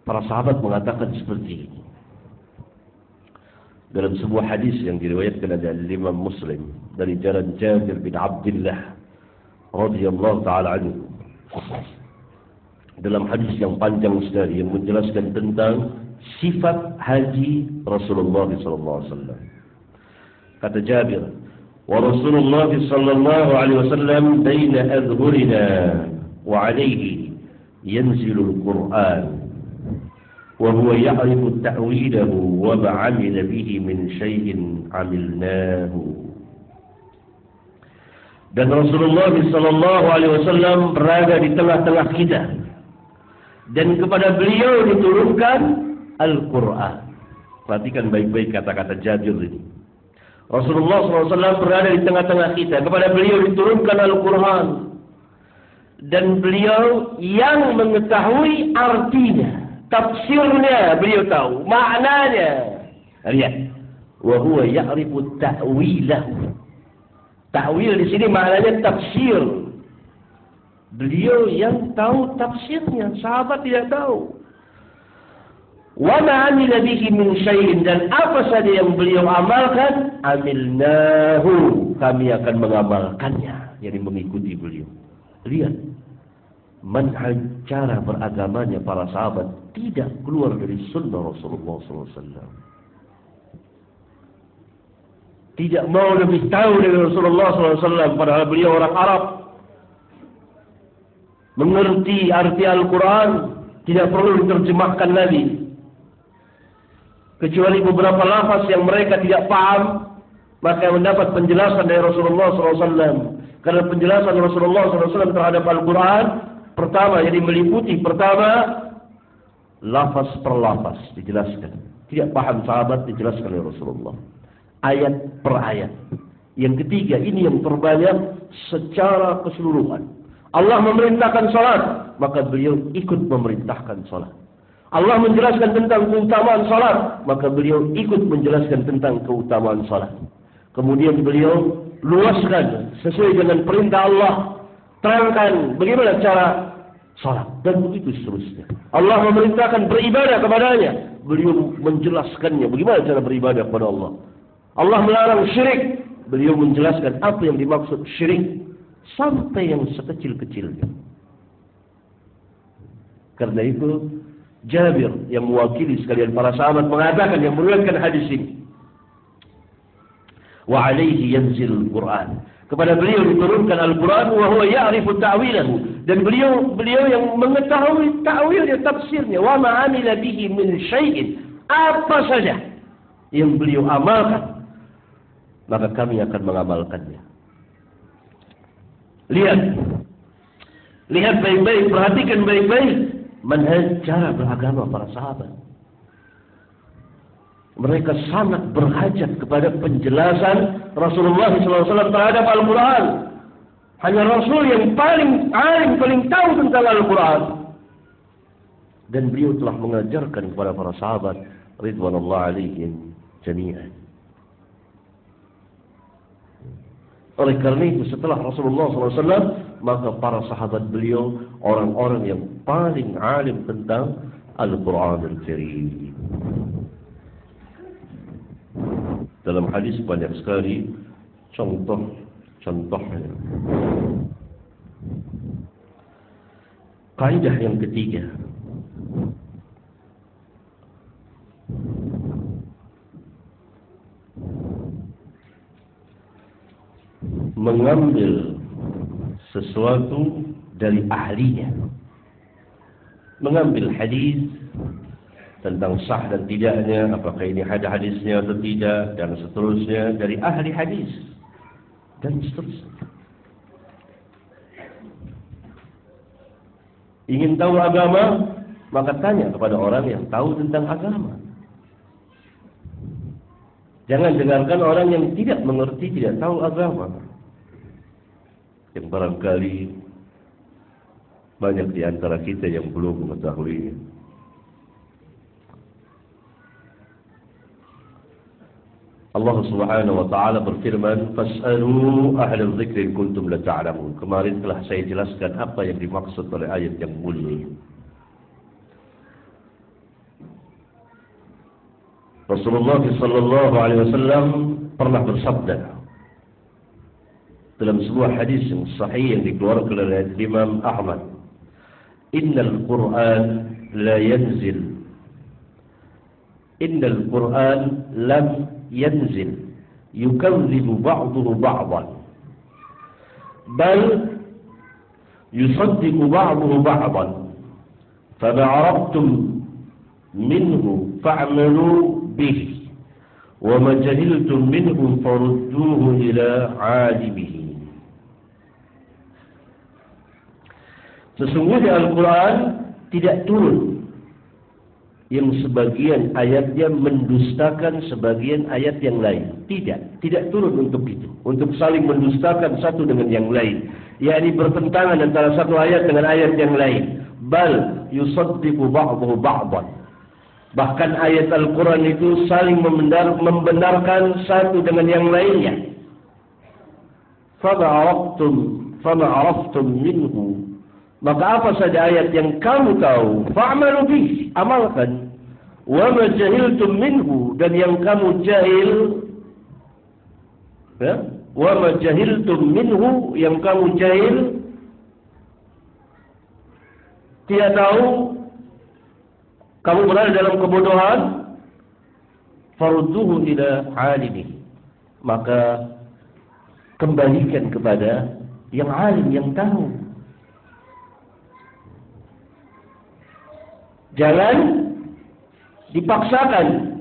Para sahabat mengatakan seperti ini. Dalam sebuah hadis yang diriwayatkan oleh Imam Muslim dari jalan Jabir bin Abdullah radhiyallahu taala anhu. Dalam hadis yang panjang sekali yang menjelaskan tentang sifat haji Rasulullah sallallahu alaihi wasallam. Kata Jabir, "Wa Rasulullah sallallahu alaihi wasallam baina adhhurina wa alayhi yanzilul Qur'an wa huwa ya'rifu ta'wilahu wa ma 'amila bihi min shay'in 'amilnahu." Dan Rasulullah sallallahu alaihi wasallam berada di tengah-tengah kita. Dan kepada beliau diturunkan Al-Quran. Perhatikan baik-baik kata-kata Jabir ini. Rasulullah SAW berada di tengah-tengah kita. Kepada beliau diturunkan Al-Quran. Dan beliau yang mengetahui artinya. Tafsirnya beliau tahu. Maknanya. Lihat. Wahuwa ya'rifu ta'wilahu. Ta'wil di sini maknanya tafsir. Beliau yang tahu tafsirnya, sahabat tidak tahu. Wa ma 'amila bihi min syai'in, dan apa saja yang beliau amalkan, amilnahu, kami akan mengamalkannya, yakni mengikuti beliau. Lihat, manhaj cara beragamanya para sahabat tidak keluar dari sunnah Rasulullah SAW. Tidak mau lebih tahu dari Rasulullah SAW, padahal beliau orang Arab. Mengerti arti Al-Quran, tidak perlu diterjemahkan lagi. Kecuali beberapa lafaz yang mereka tidak paham, maka mendapat penjelasan dari Rasulullah SAW. Karena penjelasan Rasulullah SAW terhadap Al-Quran, pertama, jadi meliputi, pertama, lafaz per lafaz dijelaskan. Tidak paham sahabat, dijelaskan oleh Rasulullah. Ayat per ayat. Yang ketiga, ini yang terbanyak secara keseluruhan. Allah memerintahkan salat, maka beliau ikut memerintahkan salat. Allah menjelaskan tentang keutamaan salat, maka beliau ikut menjelaskan tentang keutamaan salat. Kemudian beliau luaskan sesuai dengan perintah Allah, terangkan bagaimana cara salat, dan begitu seterusnya. Allah memerintahkan beribadah kepadanya, beliau menjelaskannya bagaimana cara beribadah kepada Allah. Allah melarang syirik, beliau menjelaskan apa yang dimaksud syirik sampai yang sekecil-kecilnya. Karena itu Jabir yang mewakili sekalian para sahabat mengatakan, yang meriwayatkan hadis ini, wa alaihi yanzilul Quran, kepada beliau diturunkan Al-Quran, wa huwa ya'rifu ta'wilahu, dan beliau yang mengetahui ta'wilnya, tafsirnya, wa ma 'amila bihi min syai'in, apa saja yang beliau amalkan, maka kami akan mengamalkannya. Lihat baik-baik, perhatikan baik-baik manhaj cara beragama para sahabat. Mereka sangat berhajat kepada penjelasan Rasulullah SAW terhadap Al-Quran. Hanya Rasul yang paling alim, paling tahu tentang Al-Quran. Dan beliau telah mengajarkan kepada para sahabat ridwanullah alaihim jami'an. Oleh karena itu setelah Rasulullah SAW, maka para sahabat beliau orang-orang yang paling alim tentang Al-Quran Al-Karim. Dalam hadis banyak sekali contoh-contohnya. Kaidah yang ketiga, mengambil sesuatu dari ahlinya. Mengambil hadis tentang sah dan tidaknya, apakah ini ada hadisnya atau tidak, dan seterusnya dari ahli hadis, dan seterusnya. Ingin tahu agama, maka tanya kepada orang yang tahu tentang agama. Jangan dengarkan orang yang tidak mengerti, tidak tahu agama, yang barangkali banyak di antara kita yang belum mengetahuinya. Allah Subhanahu wa taala berfirman, "Fas'alu ahlal dzikri in kuntum la ta'lamun." Kemarin telah saya jelaskan apa yang dimaksud oleh ayat yang mulia ini. Rasulullah sallallahu alaihi wasallam pernah bersabda dalam sebuah hadis yang sahih yang dikeluarkan oleh Imam Ahmad, "Innal Qur'an la yanzil. Innal Qur'an lam yanzil yukadzibu ba'duhu ba'dan. Bal yusaddiqu ba'duhu ba'dan. Fama 'araftum minhu fa'malu bihi wa ma jahiltum minhu farudduhu ila 'alimihi." Sesungguhnya Al-Quran tidak turun yang sebagian ayatnya mendustakan sebagian ayat yang lain. Tidak turun untuk itu, untuk saling mendustakan satu dengan yang lain, yakni bertentangan antara satu ayat dengan ayat yang lain. Bal yusaddiqu ba'duhu ba'dan. Bahkan ayat Al-Quran itu saling membenarkan satu dengan yang lainnya. Fama araftum minhu, maka apa saja ayat yang kamu tahu, fa'malu bih, amalkan. Wa ma jahiltum minhu, dan yang kamu jahil, ya? Wa ma jahiltum minhu, yang kamu jahil, tidak tahu, kamu berada dalam kebodohan, farudduhu ila alimi, maka kembalikan kepada yang alim, yang tahu. Jangan dipaksakan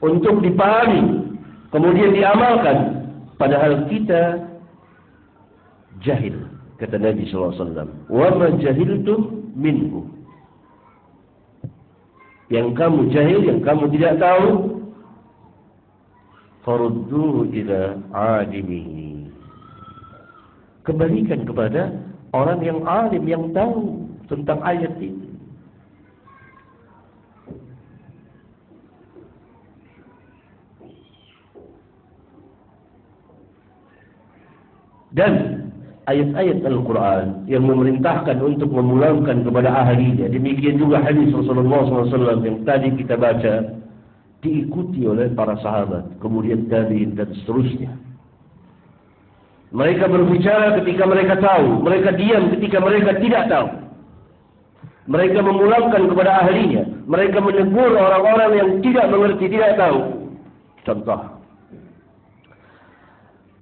untuk dipahami, kemudian diamalkan, padahal kita jahil. Kata Nabi SAW, "Wa ma jahiltum minhu." Yang kamu jahil, yang kamu tidak tahu, farudduhu ila alimihi. Kembalikan kepada orang yang alim, yang tahu tentang ayat itu. Dan ayat-ayat Al-Quran yang memerintahkan untuk memulangkan kepada ahlinya, demikian juga hadis Rasulullah SAW yang tadi kita baca, diikuti oleh para sahabat, kemudian tabi'in dan seterusnya. Mereka berbicara ketika mereka tahu, mereka diam ketika mereka tidak tahu. Mereka memulangkan kepada ahlinya, mereka menegur orang-orang yang tidak mengerti, tidak tahu. Contoh,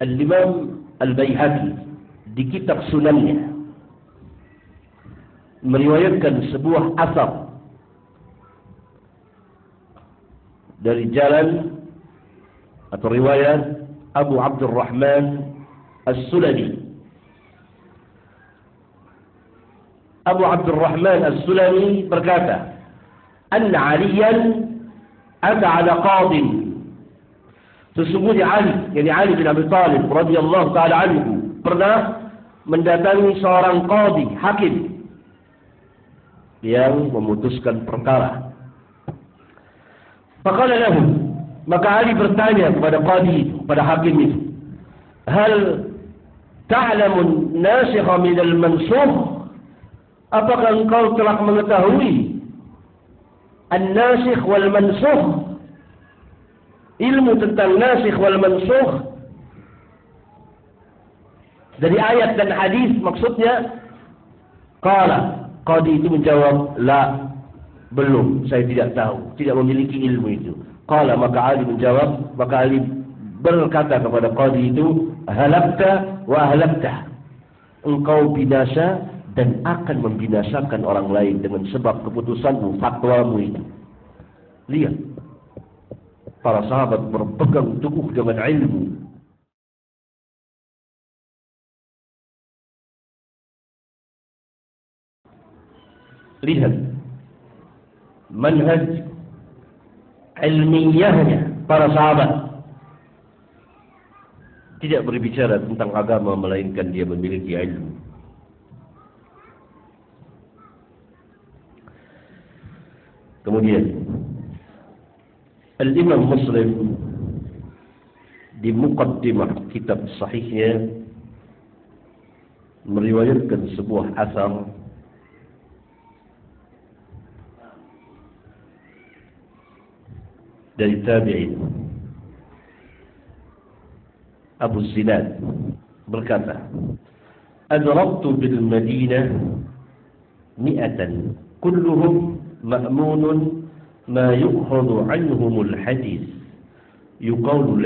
Al-Imam Al-Baihaqi di kitab Sunannya meriwayatkan sebuah asar dari jalan atau riwayat Abu Abdurrahman As-Sulami. Abu Abdurrahman As-Sulami berkata, "Anna Aliyan ata ala qadin." Sesungguhnya Ali bin Abi Thalib radhiyallahu taala anhu pernah mendatangi seorang qadhi, hakim yang memutuskan perkara. Faqala lahu, maka Ali bertanya kepada qadhi itu, pada hakim itu, "Hal ta'lamu an-nasikha min al-mansukh?" Apakah engkau telah mengetahui an-nasikh wal mansukh? Ilmu tentang nasikh wal mansukh dari ayat dan hadis maksudnya. Qadi itu menjawab, "La, belum, saya tidak tahu, tidak memiliki ilmu itu." Maka Ali menjawab, maka Ali berkata kepada qadi itu, "Halakta wa ahlakta." Engkau binasa dan akan membinasakan orang lain dengan sebab keputusanmu, fatwamu itu. Lihat, para sahabat berpegang teguh dengan ilmu. Lihat manhaj ilmiahnya para sahabat. Tidak berbicara tentang agama, melainkan dia memiliki ilmu. Kemudian Al-Imam Muslim di muqaddimah kitab sahihnya meriwayatkan sebuah asar dari tabi'in. Abu Zinad berkata, "Adraktu bil Madinah mi'atan kulluhum ma'munun ma yu'khadhu 'anhumul hadis yuqalu